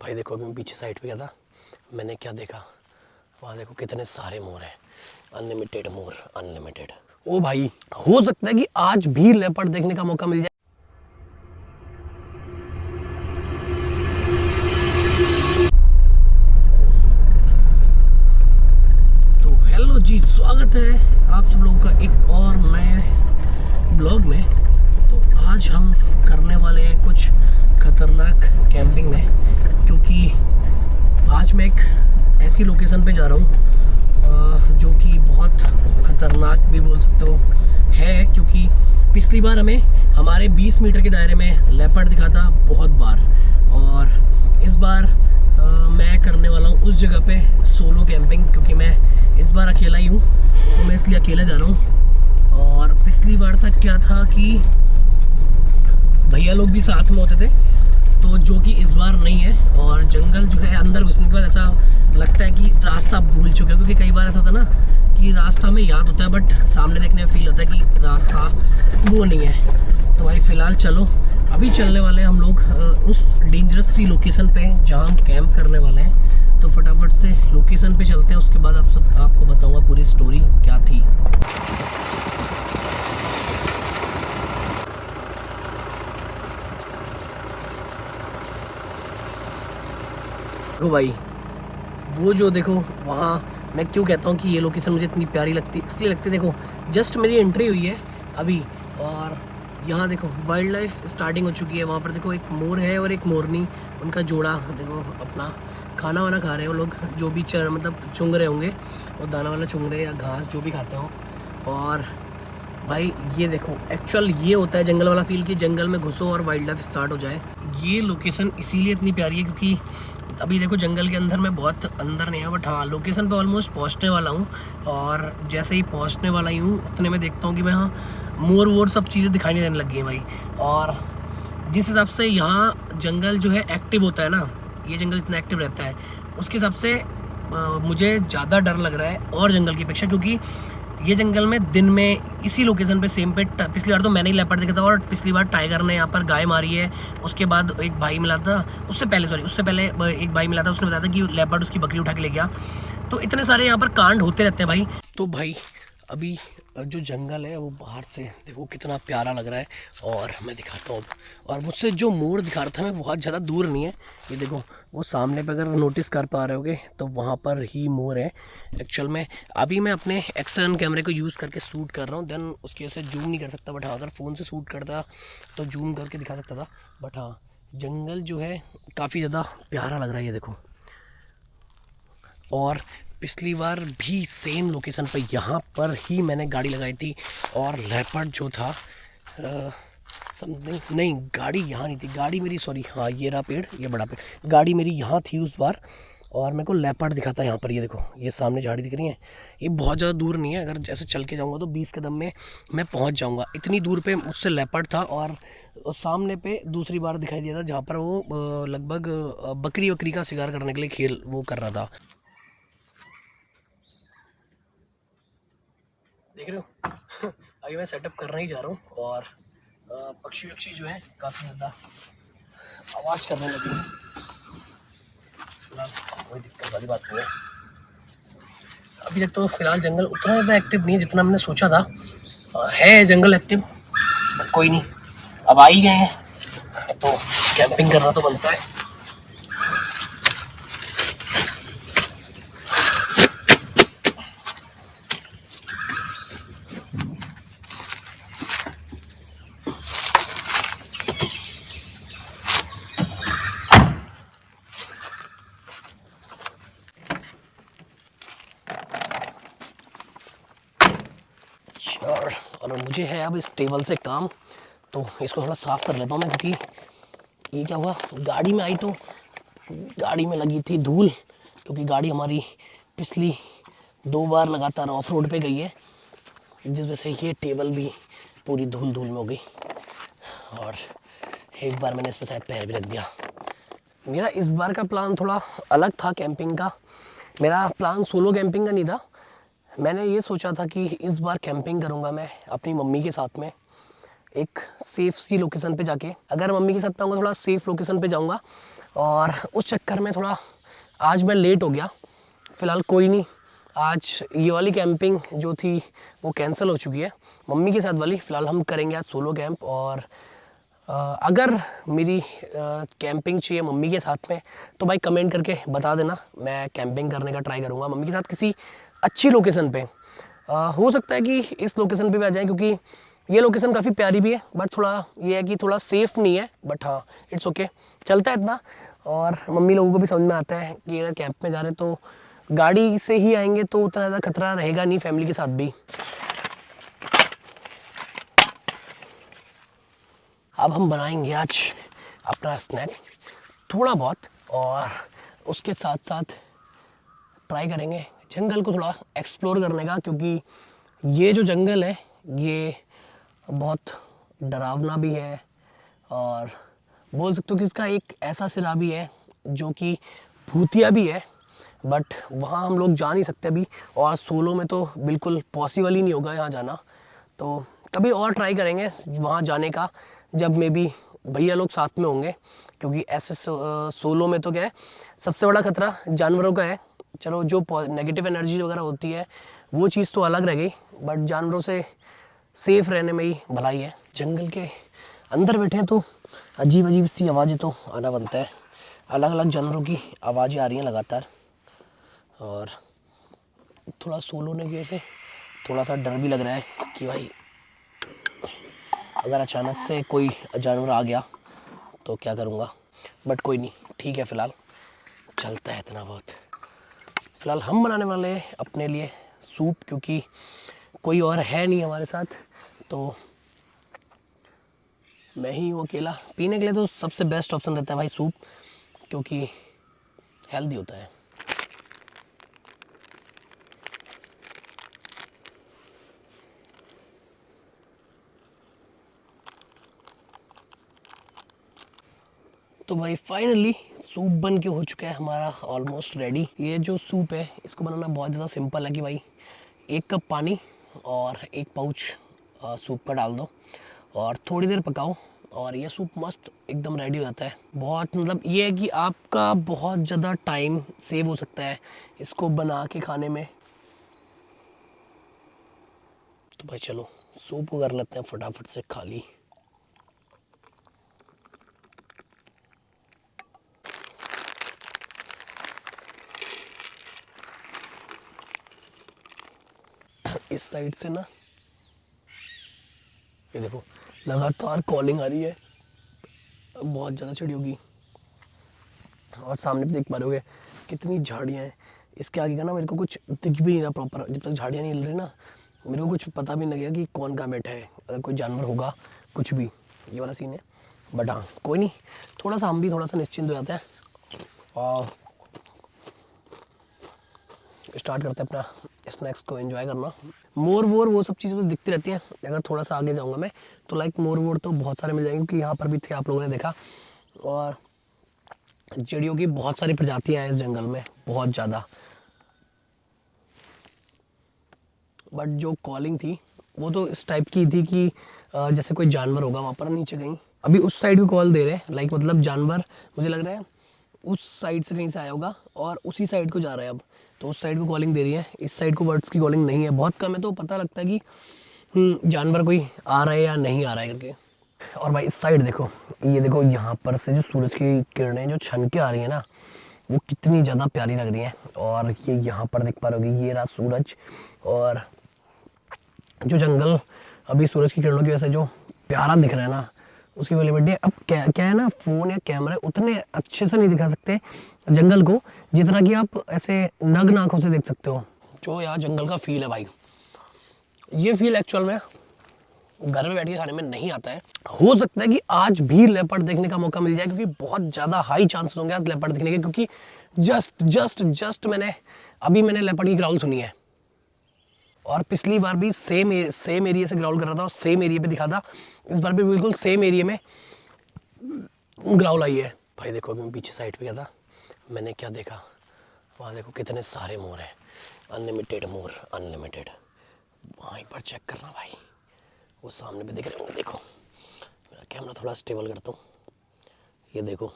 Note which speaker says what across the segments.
Speaker 1: भाई देखो अभी मैं पीछे साइड पे गया था, मैंने क्या देखा, वहाँ देखो कितने सारे मोर हैं। अनलिमिटेड मोर, अनलिमिटेड। ओ भाई, हो सकता है कि आज भी लेपर्ड देखने का मौका मिल जाए। तो हेलो जी, स्वागत है आप सब लोगों का एक और नए ब्लॉग में। तो आज हम करने वाले हैं कुछ खतरनाक कैंपिंग में, क्योंकि आज मैं एक ऐसी लोकेशन पे जा रहा हूँ जो कि बहुत खतरनाक भी बोल सकते हो है, क्योंकि पिछली बार हमें हमारे 20 मीटर के दायरे में लेपर्ड दिखा था बहुत बार, और इस बार मैं करने वाला हूँ उस जगह पे सोलो कैंपिंग, क्योंकि मैं इस बार अकेला ही हूँ, तो मैं इसलिए अकेला जा रहा हूँ। और पिछली बार तक क्या था कि भैया लोग भी साथ में होते थे, तो जो कि इस बार नहीं है। और जंगल जो है, अंदर घुसने के बाद ऐसा लगता है कि रास्ता भूल चुके हैं, क्योंकि कई बार ऐसा होता है ना कि रास्ता हमें याद होता है बट सामने देखने में फील होता है कि रास्ता वो नहीं है। तो भाई फ़िलहाल चलो, अभी चलने वाले हैं हम लोग उस डेंजरस सी लोकेशन पे जहाँ हम कैंप करने वाले हैं। तो फटाफट से लोकेशन पे चलते हैं, उसके बाद आपको बताऊँगा पूरी स्टोरी क्या थी। देखो भाई, वो जो देखो वहाँ, मैं क्यों कहता हूँ कि ये लोकेशन मुझे इतनी प्यारी लगती है, इसलिए लगती है, देखो जस्ट मेरी एंट्री हुई है अभी, और यहाँ देखो वाइल्ड लाइफ स्टार्टिंग हो चुकी है। वहाँ पर देखो एक मोर है और एक मोरनी, उनका जोड़ा देखो अपना खाना वाना खा रहे हैं वो लोग, जो भी मतलब चुंग रहे होंगे, और दाना वाला चुंग रहे हैं या घास जो भी खाते हो। और भाई ये देखो, एक्चुअल ये होता है जंगल वाला फील कि जंगल में घुसो और वाइल्ड लाइफ स्टार्ट हो जाए। ये लोकेशन इसीलिए इतनी प्यारी है क्योंकि अभी देखो जंगल के अंदर मैं बहुत अंदर नहीं है, बट हाँ लोकेशन पे ऑलमोस्ट पहुंचने वाला हूँ। और जैसे ही पहुंचने वाला ही हूँ उतने में देखता हूँ कि मैं हाँ मोर वोर सब चीज़ें दिखाई नहीं देने लग गई हैं भाई। और जिस हिसाब से यहाँ जंगल जो है एक्टिव होता है ना, ये जंगल इतना एक्टिव रहता है, उसके हिसाब से मुझे ज़्यादा डर लग रहा है और जंगल की अपेक्षा, क्योंकि ये जंगल में दिन में इसी लोकेशन पे सेम पे पिछली बार तो मैंने ही लेपर्ड देखा था, और पिछली बार टाइगर ने यहाँ पर गाय मारी है। उसके बाद एक भाई मिला था, उससे पहले एक भाई मिला था, उसने बताया था कि लेपर्ड उसकी बकरी उठा के ले गया। तो इतने सारे यहाँ पर कांड होते रहते हैं भाई। तो भाई अभी जो जंगल है वो बाहर से देखो कितना प्यारा लग रहा है, और मैं दिखाता हूँ। और मुझसे जो मोर दिखा रहा था मैं बहुत ज़्यादा दूर नहीं है, ये देखो वो सामने पे अगर नोटिस कर पा रहे होगे तो वहाँ पर ही मोर है एक्चुअल में। अभी मैं अपने एक्सटर्न कैमरे को यूज़ करके शूट कर रहा हूँ, देन उसकी वजह से जूम नहीं कर सकता, बट हाँ अगर फ़ोन से शूट करता तो जूम करके दिखा सकता था। बट हाँ जंगल जो है काफ़ी ज़्यादा प्यारा लग रहा है, ये देखो। और पिछली बार भी सेम लोकेशन पर यहाँ पर ही मैंने गाड़ी लगाई थी, और लेपर्ड जो था समथिंग, नहीं गाड़ी यहाँ नहीं थी, गाड़ी मेरी, सॉरी हाँ ये रहा पेड़, ये बड़ा पेड़, गाड़ी मेरी यहाँ थी उस बार, और मेरे को लेपर्ड दिखा था यहाँ पर। ये देखो ये सामने झाड़ी दिख रही है, ये बहुत ज़्यादा दूर नहीं है, अगर जैसे चल के जाऊँगा तो 20 कदम में मैं पहुँच जाऊँगा, इतनी दूर पे मुझसे लेपर्ड था। और सामने पे दूसरी बार दिखाई दिया था जहाँ पर वो लगभग बकरी वकरी का शिकार करने के लिए खेल वो कर रहा था, देख रहे हो। अभी मैं सेटअप करने ही जा रहा हूँ, और पक्षी वक्षी जो है काफ़ी ज़्यादा आवाज़ करने लगे हैं। फिलहाल कोई दिक्कत वाली बात नहीं है, अभी तक तो फिलहाल जंगल उतना ज़्यादा एक्टिव नहीं है जितना मैंने सोचा था। है जंगल एक्टिव, बट कोई नहीं, अब आ ही गए हैं तो कैंपिंग करना तो बनता है। और मुझे है अब इस टेबल से काम, तो इसको थोड़ा साफ़ कर लेता हूँ मैं, क्योंकि ये क्या हुआ, गाड़ी में आई तो गाड़ी में लगी थी धूल, क्योंकि गाड़ी हमारी पिछली 2 बार लगातार ऑफ रोड पे गई है, जिस वजह से ये टेबल भी पूरी धूल धूल में हो गई। और एक बार मैंने इस पर शायद पैर भी रख दिया। मेरा इस बार का प्लान थोड़ा अलग था कैंपिंग का, मेरा प्लान सोलो कैंपिंग का नहीं था। मैंने ये सोचा था कि इस बार कैंपिंग करूँगा मैं अपनी मम्मी के साथ में, एक सेफ सी लोकेशन पे जाके। अगर मम्मी के साथ पाऊँगा थोड़ा सेफ लोकेशन पे जाऊँगा, और उस चक्कर में थोड़ा आज मैं लेट हो गया। फ़िलहाल कोई नहीं, आज ये वाली कैंपिंग जो थी वो कैंसिल हो चुकी है, मम्मी के साथ वाली। फ़िलहाल हम करेंगे आज सोलो कैंप। और अगर मेरी कैंपिंग चाहिए मम्मी के साथ में तो भाई कमेंट करके बता देना, मैं कैंपिंग करने का ट्राई करूँगा मम्मी के साथ किसी अच्छी लोकेशन पे। हो सकता है कि इस लोकेशन पे भी आ जाए, क्योंकि ये लोकेशन काफ़ी प्यारी भी है, बट थोड़ा ये है कि थोड़ा सेफ़ नहीं है, बट हाँ इट्स ओके, चलता है इतना। और मम्मी लोगों को भी समझ में आता है कि अगर कैंप में जा रहे हैं तो गाड़ी से ही आएंगे तो उतना ज़्यादा खतरा रहेगा नहीं, फैमिली के साथ भी। अब हम बनाएंगे आज अपना स्नैक थोड़ा बहुत, और उसके साथ साथ ट्राई करेंगे जंगल को थोड़ा एक्सप्लोर करने का, क्योंकि ये जो जंगल है ये बहुत डरावना भी है, और बोल सकते हो कि इसका एक ऐसा सिरा भी है जो कि भूतिया भी है, बट वहाँ हम लोग जा नहीं सकते अभी, और सोलो में तो बिल्कुल पॉसिबल ही नहीं होगा यहाँ जाना। तो कभी और ट्राई करेंगे वहाँ जाने का, जब मे बी भैया लोग साथ में होंगे, क्योंकि ऐसे सोलो में तो क्या है, सबसे बड़ा खतरा जानवरों का है। चलो जो नेगेटिव एनर्जी वगैरह होती है वो चीज़ तो अलग रह गई, बट जानवरों से सेफ रहने में ही भलाई है। जंगल के अंदर बैठे हैं तो अजीब अजीब सी आवाज़ें तो आना बनता है, अलग अलग जानवरों की आवाज़ें आ रही हैं लगातार। और थोड़ा सोलो होने की वजह से थोड़ा सा डर भी लग रहा है कि भाई अगर अचानक से कोई जानवर आ गया तो क्या करूँगा, बट कोई नहीं, ठीक है, फ़िलहाल चलता है इतना बहुत। फ़िलहाल हम बनाने वाले हैं अपने लिए सूप, क्योंकि कोई और है नहीं हमारे साथ, तो मैं ही हूँ अकेला। पीने के लिए तो सबसे बेस्ट ऑप्शन रहता है भाई सूप, क्योंकि हेल्दी होता है। तो भाई फाइनली सूप बन के हो चुका है हमारा ऑलमोस्ट रेडी। ये जो सूप है इसको बनाना बहुत ज़्यादा सिंपल है कि भाई 1 कप पानी और 1 पाउच सूप का डाल दो और थोड़ी देर पकाओ, और ये सूप मस्त एकदम रेडी हो जाता है। बहुत मतलब ये है कि आपका बहुत ज़्यादा टाइम सेव हो सकता है इसको बना के खाने में। तो भाई चलो सूप को कर लेते हैं फटाफट से खाली। इस साइड से ना ये देखो लगातार कॉलिंग आ रही है, बहुत ज़्यादा चिड़ियों की। और सामने भी देख पा रहे होगे कितनी झाड़ियाँ हैं। इसके आगे का ना मेरे को कुछ दिख भी नहीं रहा प्रॉपर, जब तक झाड़ियाँ नहीं हिल रही ना मेरे को कुछ पता भी नहीं लगेगा कि कौन कहाँ बैठा है, अगर कोई जानवर होगा कुछ भी, ये वाला सीन है। बट हाँ कोई नहीं, थोड़ा सा हम भी थोड़ा सा निश्चिंत हो जाते हैं और स्टार्ट करते हैं अपना स्नैक्स को एंजॉय करना। मोर वोर वो सब चीज़ें तो दिखती रहती हैं, अगर थोड़ा सा आगे जाऊँगा मैं तो लाइक मोर वोर तो बहुत सारे मिल जाएंगे, क्योंकि यहाँ पर भी थे, आप लोगों ने देखा। और चिड़ियों की बहुत सारी प्रजातियां हैं इस जंगल में, बहुत ज़्यादा। बट जो कॉलिंग थी वो तो इस टाइप की थी कि जैसे कोई जानवर होगा वहाँ पर नीचे कहीं। अभी उस साइड को कॉल दे रहे हैं, लाइक मतलब जानवर मुझे लग रहा है उस साइड से कहीं से आया होगा और उसी साइड को जा रहा है अब, तो उस साइड को कॉलिंग दे रही है। इस साइड को बर्ड्स की कॉलिंग नहीं है, बहुत कम है, तो पता लगता है कि जानवर कोई आ रहा है या नहीं आ रहा है करके। और भाई इस साइड देखो, ये देखो यहाँ पर से जो सूरज की किरणें जो छन के आ रही है ना वो कितनी ज़्यादा प्यारी लग रही है। और ये यहाँ पर देख पा रहे होगे ये रहा सूरज, और जो जंगल अभी सूरज की किरणों की वजह से जो प्यारा दिख रहा है ना उसकी वैल्यूबिलिटी। अब क्या क्या है ना, फ़ोन या कैमरा उतने अच्छे से नहीं दिखा सकते जंगल को जितना कि आप ऐसे नग्न आंखों से देख सकते हो। जो यहाँ जंगल का फील है भाई, ये फील एक्चुअल में घर में बैठ के खाने में नहीं आता है। हो सकता है कि आज भी लेपर्ड देखने का मौका मिल जाए, क्योंकि बहुत ज़्यादा हाई चांसेस होंगे आज लेपर्ड दिखने के, क्योंकि जस्ट मैंने लेपर्ड की ग्राउल सुनी है। और पिछली बार भी सेम एरिया से ग्राउल कर रहा था और सेम एरिया पे दिखा था, इस बार भी बिल्कुल सेम एरिया में ग्राउल आई है। भाई देखो अभी मैं पीछे साइड पे गया था, मैंने क्या देखा, वहाँ देखो कितने सारे मोर हैं, अनलिमिटेड मोर, अनलिमिटेड। वहाँ एक बार चेक करना भाई, वो सामने पे दिख रहे होंगे, देखो मेरा कैमरा थोड़ा स्टेबल करता हूँ, ये देखो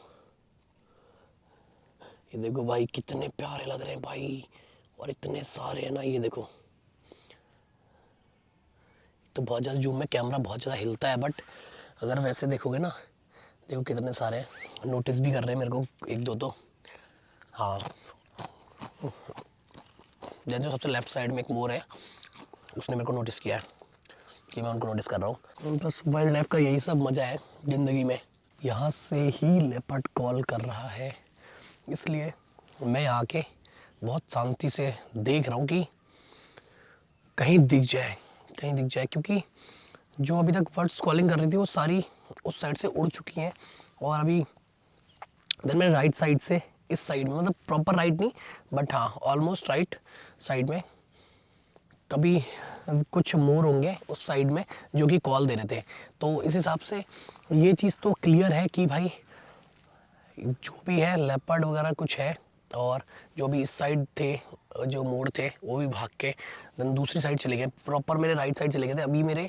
Speaker 1: ये देखो भाई कितने प्यारे लग रहे हैं भाई, और इतने सारे हैं ना, ये देखो। तो बहुत ज़्यादा जूम में कैमरा बहुत ज़्यादा हिलता है, बट अगर वैसे देखोगे ना, देखो कितने सारे हैं। नोटिस भी कर रहे हैं मेरे को एक दो तो। हाँ, जो सबसे लेफ्ट साइड में एक मोर है, उसने मेरे को नोटिस किया है कि मैं उनको नोटिस कर रहा हूँ। बस वाइल्ड लाइफ का यही सब मज़ा है ज़िंदगी में। यहाँ से ही लेपर्ड कॉल कर रहा है, इसलिए मैं यहाँ के बहुत शांति से देख रहा हूँ कि कहीं दिख जाए, कहीं दिख जाए, क्योंकि जो अभी तक बर्ड्स कॉलिंग कर रही थी वो सारी उस साइड से उड़ चुकी हैं। और अभी इधर मेरे राइट साइड से इस साइड में, मतलब प्रॉपर राइट नहीं बट हाँ ऑलमोस्ट राइट साइड में कभी कुछ मोर होंगे उस साइड में जो कि कॉल दे रहे थे। तो इस हिसाब से ये चीज़ तो क्लियर है कि भाई जो भी है लेपर्ड वगैरह कुछ है। और जो भी इस साइड थे जो मोर थे वो भी भाग के देन दूसरी साइड चले गए, प्रॉपर मेरे राइट साइड चले गए थे। अभी मेरे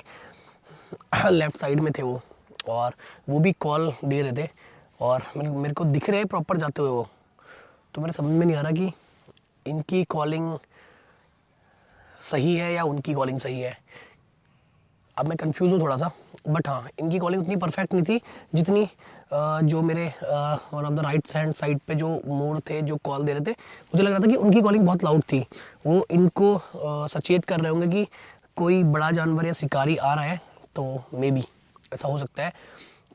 Speaker 1: लेफ्ट साइड में थे वो, और वो भी कॉल दे रहे थे और मेरे को दिख रहे हैं प्रॉपर जाते हुए वो। तो मेरे समझ में नहीं आ रहा कि इनकी कॉलिंग सही है या उनकी कॉलिंग सही है। अब मैं कंफ्यूज हूँ थोड़ा सा, बट हाँ इनकी कॉलिंग उतनी परफेक्ट नहीं थी जितनी जो मेरे one of the right hand side पे जो मोर थे जो कॉल दे रहे थे, मुझे लग रहा था कि उनकी कॉलिंग बहुत लाउड थी। वो इनको सचेत कर रहे होंगे कि कोई बड़ा जानवर या शिकारी आ रहा है, तो मे बी ऐसा हो सकता है,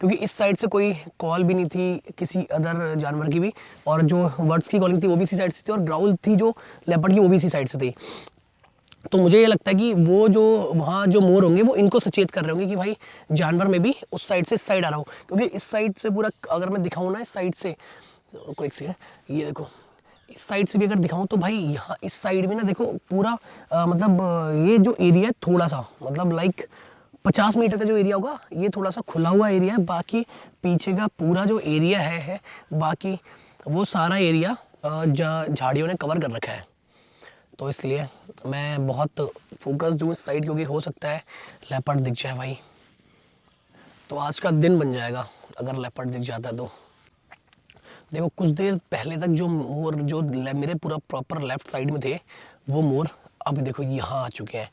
Speaker 1: क्योंकि इस साइड से कोई कॉल भी नहीं थी किसी अदर जानवर की भी, और जो बर्ड्स की कॉलिंग थी वो भी इसी साइड से थी, और ग्राउल थी जो लेपर्ड की वो भी इसी साइड से थी। तो मुझे ये लगता है कि वो जो वहाँ जो मोर होंगे वो इनको सचेत कर रहे होंगे कि भाई जानवर में भी उस साइड से इस साइड आ रहा हूँ, क्योंकि इस साइड से पूरा अगर मैं दिखाऊँ ना इस साइड से, कोई एक सेकंड, ये देखो इस साइड से भी अगर दिखाऊँ तो भाई यहाँ इस साइड में ना देखो पूरा मतलब ये जो एरिया है थोड़ा सा मतलब लाइक 50 मीटर का जो एरिया होगा ये थोड़ा सा खुला हुआ एरिया है, बाकी पीछे का पूरा जो एरिया है बाकी वो सारा एरिया झाड़ियों ने कवर कर रखा है। तो इसलिए मैं बहुत फोकस्ड हूँ इस साइड, क्योंकि हो सकता है लेपर्ड दिख जाए भाई, तो आज का दिन बन जाएगा अगर लेपर्ड दिख जाता है तो। देखो कुछ देर पहले तक जो मोर जो मेरे पूरा प्रॉपर लेफ्ट साइड में थे वो मोर अभी देखो यहाँ आ चुके हैं।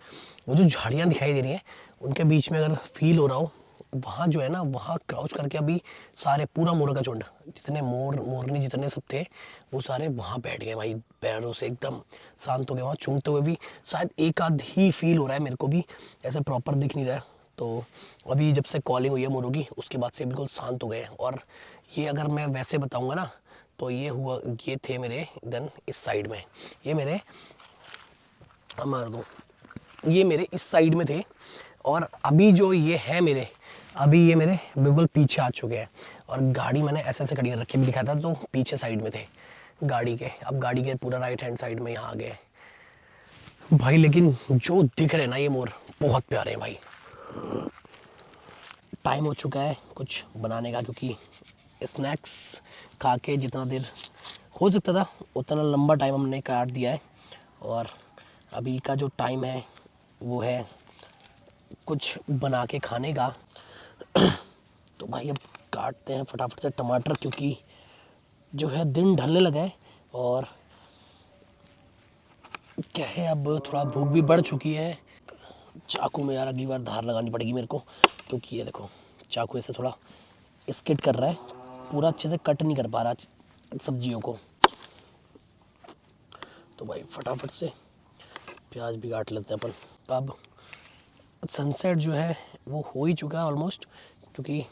Speaker 1: वो जो झाड़ियाँ दिखाई दे रही हैं उनके बीच में अगर फील हो रहा हो, वहाँ जो है ना वहाँ क्राउच करके अभी सारे पूरा मोर का झुंड, जितने मोरनी जितने सब थे वो सारे वहाँ बैठ गए भाई, पैरों से एकदम शांत हो गए। वहाँ चूमते हुए भी शायद एक आध ही फील हो रहा है, मेरे को भी ऐसे प्रॉपर दिख नहीं रहा है। तो अभी जब से कॉलिंग हुई है मोरों की उसके बाद से बिल्कुल शांत हो गए हैं। और ये अगर मैं वैसे बताऊँगा ना तो ये हुआ, ये थे मेरे देन इस साइड में, ये मेरे मार दूँ, ये मेरे इस साइड में थे, और अभी जो ये है मेरे अभी ये मेरे बिल्कुल पीछे आ चुके हैं। और गाड़ी मैंने ऐसे ऐसे खड़ी रखी भी दिखाया था तो पीछे साइड में थे गाड़ी के, अब गाड़ी के पूरा राइट हैंड साइड में यहाँ आ गए भाई। लेकिन जो दिख रहे ना ये मोर बहुत प्यारे हैं भाई। टाइम हो चुका है कुछ बनाने का, क्योंकि स्नैक्स खा के जितना देर हो सकता था उतना लंबा टाइम हमने काट दिया है। और अभी का जो टाइम है वो है कुछ बना के खाने का। तो भाई अब काटते हैं फटाफट से टमाटर, क्योंकि जो है दिन ढलने लगा है और क्या है अब थोड़ा भूख भी बढ़ चुकी है। चाकू में यार अगली बार धार लगानी पड़ेगी मेरे को, क्योंकि ये देखो चाकू ऐसे थोड़ा स्किड कर रहा है, पूरा अच्छे से कट नहीं कर पा रहा सब्जियों को। तो भाई फटाफट से प्याज भी काट लेते हैं अपन। अब सनसेट जो है वो हो ही चुका है ऑलमोस्ट, क्योंकि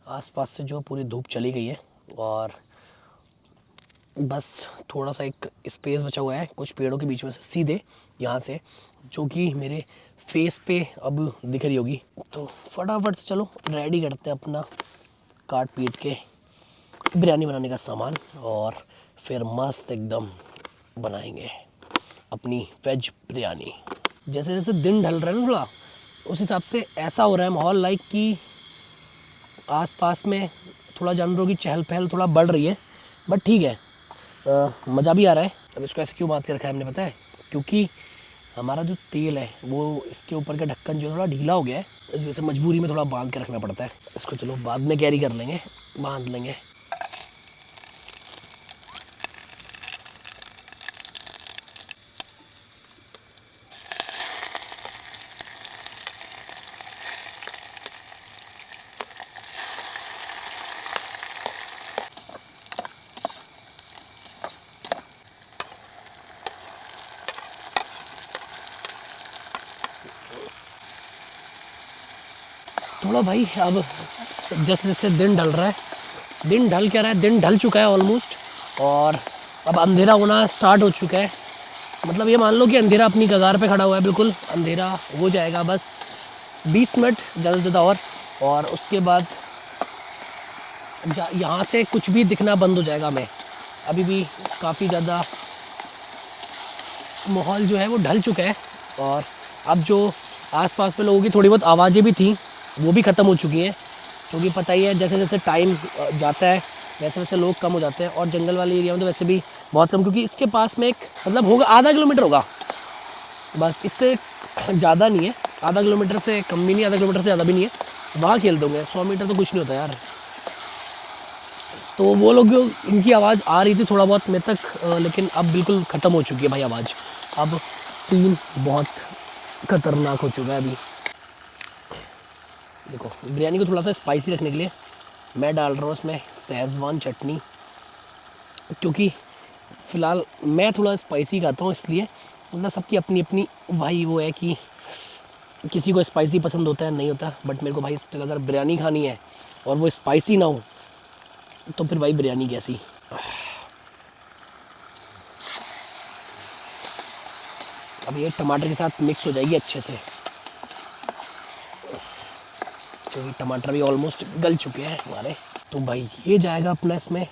Speaker 1: आसपास से जो पूरी धूप चली गई है और बस थोड़ा सा एक स्पेस बचा हुआ है कुछ पेड़ों के बीच में से सीधे यहाँ से, जो कि मेरे फेस पे अब दिख रही होगी। तो फटाफट से चलो रेडी करते हैं अपना काट पीट के बिरयानी बनाने का सामान, और फिर मस्त एकदम बनाएंगे अपनी वेज बिरयानी। जैसे जैसे दिन ढल रहा है ना थोड़ा, उस हिसाब से ऐसा हो रहा है माहौल लाइक कि आसपास में थोड़ा जानवरों की चहल पहल थोड़ा बढ़ रही है, बट ठीक है मज़ा भी आ रहा है। अब इसको ऐसे क्यों बांध के रखा है हमने पता है, क्योंकि हमारा जो तेल है वो इसके ऊपर का ढक्कन जो थोड़ा ढीला हो गया है, इस वजह से मजबूरी में थोड़ा बांध के रखना पड़ता है इसको। चलो बाद में कैरी कर लेंगे, बांध लेंगे। थोड़ा भाई अब जैसे जैसे दिन ढल रहा है, दिन ढल क्या रहा है, दिन ढल चुका है ऑलमोस्ट, और अब अंधेरा होना स्टार्ट हो चुका है। मतलब ये मान लो कि अंधेरा अपनी कगार पे खड़ा हुआ है, बिल्कुल अंधेरा हो जाएगा बस 20 मिनट ज़्यादा से ज़्यादा, और उसके बाद यहाँ से कुछ भी दिखना बंद हो जाएगा। मैं अभी भी काफ़ी ज़्यादा माहौल जो है वो ढल चुका है, और अब जो आसपास पे लोगों की थोड़ी बहुत आवाज़ें भी थी वो भी ख़त्म हो चुकी हैं, क्योंकि पता ही है जैसे जैसे टाइम जाता है वैसे वैसे लोग कम हो जाते हैं। और जंगल वाले एरिया में तो वैसे भी बहुत कम, क्योंकि इसके पास में एक मतलब होगा आधा किलोमीटर होगा बस, इससे ज़्यादा नहीं है। आधा किलोमीटर से कम भी नहीं, आधा किलोमीटर से ज़्यादा भी नहीं है। वहाँ खेल दोगे 100 मीटर तो कुछ नहीं होता यार। तो वो लोग जो इनकी आवाज़ आ रही थी थोड़ा बहुत मेरे तक, लेकिन अब बिल्कुल ख़त्म हो चुकी है भाई आवाज़। अब सीन बहुत ख़तरनाक हो चुका है। अभी देखो बिरयानी को थोड़ा सा स्पाइसी रखने के लिए मैं डाल रहा हूँ इसमें शेज़वान चटनी, क्योंकि फ़िलहाल मैं थोड़ा स्पाइसी खाता हूँ, इसलिए मतलब सबकी अपनी अपनी भाई वो है कि किसी को स्पाइसी पसंद होता है नहीं होता, बट मेरे को भाई स्टिल अगर बिरयानी खानी है और वो स्पाइसी ना हो तो फिर भाई बिरयानी कैसी। अब ये टमाटर के साथ मिक्स हो जाएगी अच्छे से, क्योंकि टमाटर भी ऑलमोस्ट गल चुके हैं हमारे। तो भाई ये जाएगा अपना इसमें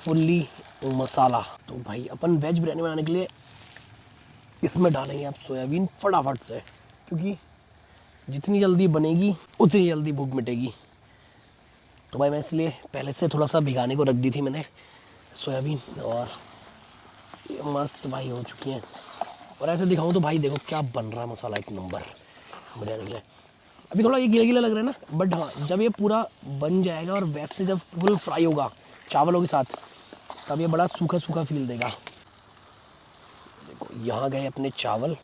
Speaker 1: फुल्ली मसाला। तो भाई अपन वेज बिरयानी बनाने के लिए इसमें डालेंगे आप सोयाबीन फटाफट से, क्योंकि जितनी जल्दी बनेगी उतनी जल्दी भूख मिटेगी। तो भाई मैं इसलिए पहले से थोड़ा सा भिगाने को रख दी थी मैंने सोयाबीन, और ये मस्त भाई हो चुकी हैं। और ऐसे दिखाऊं तो भाई देखो क्या बन रहा है मसाला, एक नंबर बिरयानी के लिए। अभी थोड़ा ये गीला गीला लग रहा है ना, बट हाँ जब ये पूरा बन जाएगा और वैसे जब फुल फ्राई होगा चावलों के साथ तब ये बड़ा सूखा सूखा फील देगा। देखो यहाँ गए अपने चावल,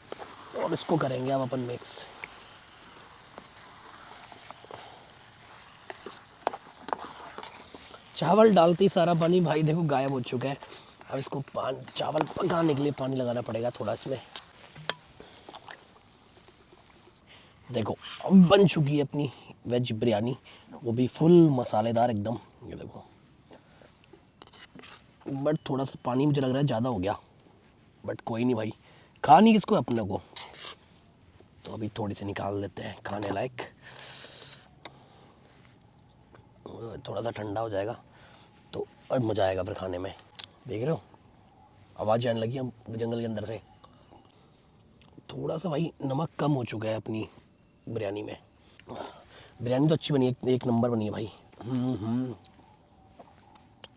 Speaker 1: और इसको करेंगे अब अपन मिक्स। चावल डालते ही सारा पानी भाई देखो गायब हो चुका है। अब इसको चावल पकाने के लिए पानी लगाना पड़ेगा थोड़ा इसमें। देखो अब बन चुकी है अपनी वेज बिरयानी, वो भी फुल मसालेदार एकदम। ये देखो, बट थोड़ा सा पानी मुझे लग रहा है ज़्यादा हो गया, बट कोई नहीं भाई, खानी किसको अपने को। तो अभी थोड़ी सी निकाल लेते हैं खाने लायक, थोड़ा सा ठंडा हो जाएगा तो और मज़ा आएगा फिर खाने में। देख रहे हो आवाज़ आने लगी हम जंगल के अंदर से। थोड़ा सा भाई नमक कम हो चुका है अपनी बिरयानी में। बिरयानी तो अच्छी बनी है, एक नंबर बनी है भाई।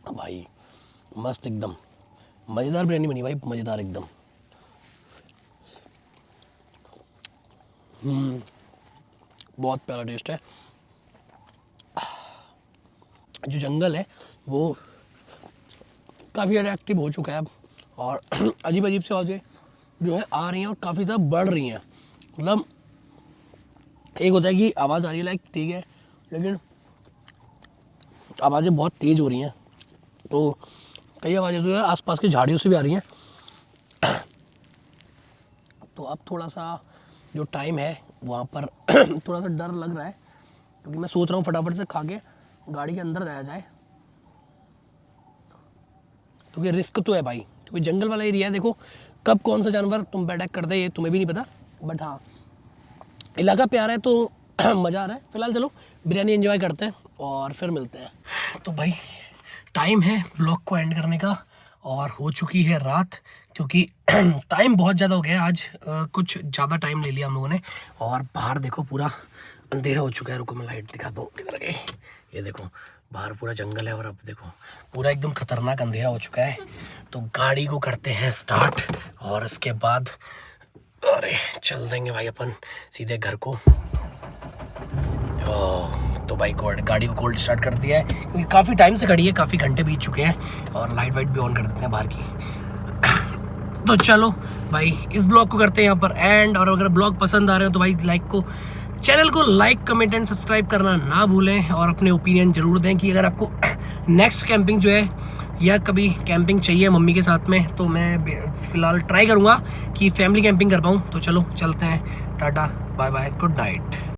Speaker 1: भाई मस्त एकदम मज़ेदार बिरयानी बनी भाई, मज़ेदार एकदम। बहुत प्यारा टेस्ट है। जो जंगल है वो काफ़ी ज़्यादा एक्टिव हो चुका है अब, और अजीब अजीब से आवाज़ें जो है आ रही हैं और काफ़ी ज़्यादा बढ़ रही हैं। मतलब एक होता है कि आवाज़ आ रही है लाइक ठीक है, लेकिन आवाज़ें बहुत तेज़ हो रही हैं। तो कई आवाज़ें जो है आसपास की झाड़ियों से भी आ रही हैं। तो अब थोड़ा सा जो टाइम है वहाँ पर थोड़ा सा डर लग रहा है, क्योंकि मैं सोच रहा हूँ फटाफट से खा के गाड़ी के अंदर जाया जाए, क्योंकि रिस्क तो है भाई, क्योंकि जंगल वाला एरिया है। देखो कब कौन सा जानवर तुम पे अटैक कर दे ये तुम्हें भी नहीं पता, बट हाँ इलाका प्यारा है तो मज़ा आ रहा है। फिलहाल चलो बिरयानी एंजॉय करते हैं और फिर मिलते हैं। तो भाई टाइम है ब्लॉग को एंड करने का, और हो चुकी है रात, क्योंकि टाइम बहुत ज़्यादा हो गया आज, कुछ ज़्यादा टाइम ले लिया हम लोगों ने। और बाहर देखो पूरा अंधेरा हो चुका है। रुको मैं लाइट दिखाता हूँ किधर गई। ये देखो बाहर पूरा जंगल है, और अब देखो पूरा एकदम खतरनाक अंधेरा हो चुका है। तो गाड़ी को करते हैं स्टार्ट, और इसके बाद अरे चल देंगे भाई अपन सीधे घर को। तो भाई गाड़ी को कोल्ड स्टार्ट कर दिया है, क्योंकि काफ़ी टाइम से खड़ी है, काफ़ी घंटे बीत चुके हैं। और लाइट वाइट भी ऑन कर देते हैं बाहर की। तो चलो भाई इस ब्लॉग को करते हैं यहाँ पर एंड। और अगर ब्लॉग पसंद आ रहे हो तो भाई चैनल को लाइक कमेंट एंड सब्सक्राइब करना ना भूलें, और अपने ओपिनियन ज़रूर दें कि अगर आपको नेक्स्ट कैंपिंग जो है या कभी कैंपिंग चाहिए मम्मी के साथ में, तो मैं फ़िलहाल ट्राई करूँगा कि फैमिली कैंपिंग कर पाऊँ। तो चलो चलते हैं, tata bye bye good night.